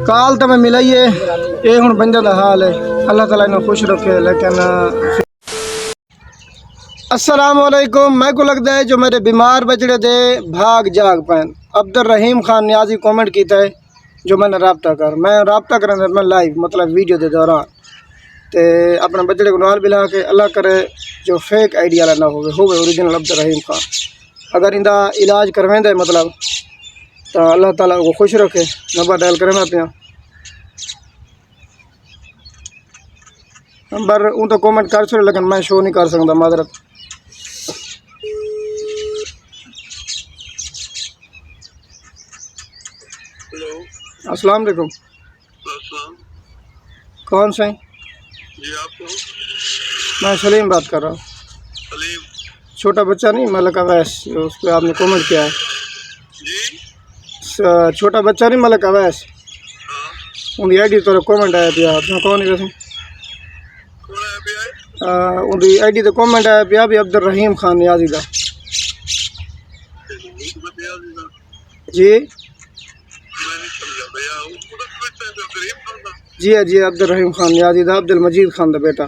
کال تو میں ملا ہی ہے، یہ ہوں بندے کا حال ہے، اللہ تعالیٰ انہیں خوش رکھے. لیکن السلام علیکم. میں کو لگتا ہے جو میرے بیمار بچڑے دے بھاگ جاگ پین. عبدالرحیم خان نیازی کومنٹ کیتا ہے جو میں نے رابطہ کرنے میں لائیو مطلب ویڈیو دے دوران تے اپنے بچڑے کو نال بلا کے اللہ کرے جو فیک آئی ڈی والا نہ ہوئے اوریجنل عبدالرحیم خان. اگر ان کا علاج کرویں دے مطلب تو اللہ تعالیٰ کو خوش رکھے. نمبر ڈائل کریں میں پیا نمبر ان تو کومنٹ کر چھوڑے لیکن میں شو نہیں کر سکتا معذرت. السلام علیکم. کون سے جی آپ کو میں سلیم بات کر رہا ہوں. سلیم چھوٹا بچہ نہیں ملک اویس اس پہ آپ نے کومنٹ کیا ہے. جی چھوٹا بچہ نہیں ملک اویس ان کی آئی ڈی تو کومنٹ آیا پیا آپ کون نہیں ویسے کون ہے ابھی آئے ان کی آئی ڈی تو کومنٹ آیا پیا بھی عبدالرحیم خان نیازی کا. جی میں نہیں سمجھا بھیا اس کو تو بیٹا ہے غریب بندہ. جی جی عبدالرحیم خان نیازی دا عبد المجید خان دا بیٹا.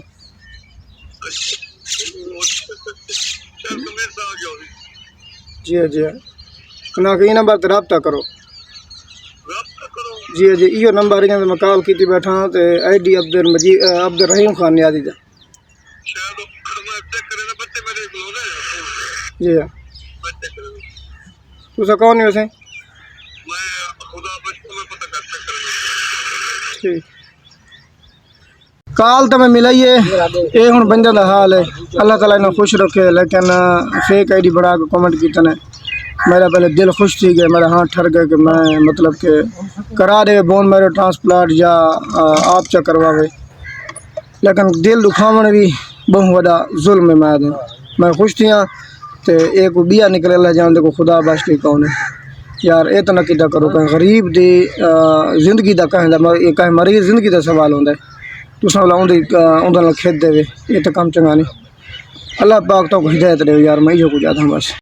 شاید تو میرے سے آ گیا ہوگی. جی جی نہ کہ نمبر تے رابطہ کرو. رابطہ کرو. جی جی ایو نمبر ہے میں کال کیتی بیٹھا ہاں تے آئی ڈی عبدالرحیم خان نیازی دا. شاید میں چیک کرے نا بچے میرے کو نے جی بچے کرے تسا کون نہیں ویسے میں خدا بچوں میں پتہ کر چیک کرنا. ٹھیک. کال تو میں ملا ہی ہے، یہ ہوں بندے کا حال ہے، اللہ تعالیٰ انہیں خوش رکھے. لیکن فیک آئی ڈی بنا کے کومنٹ کیتے نے میرا پہلے دل خوش تھی کہ میرا ہاتھ ٹھر گئے کہ میں مطلب کہ کرا دے بون میرے ٹرانسپلانٹ یا آپ چا کرواوے. لیکن دل دکھاونے بھی بہت بڑا ظلم ہے. میں خوش تھی ہاں تو ایک بیا نکلے اللہ جان دے کو خدا باشتی کون ہے یار. یہ تو نہ کیدا کرو کہ غریب دی زندگی دا کہیں مریض زندگی دا سوال ہوتا ہے تو اندر کھیت دے. یہ تو کام چنگا نہیں. اللہ پاک تو ہدایت دے یار. میں یہ کچھ آتا ہوں بس.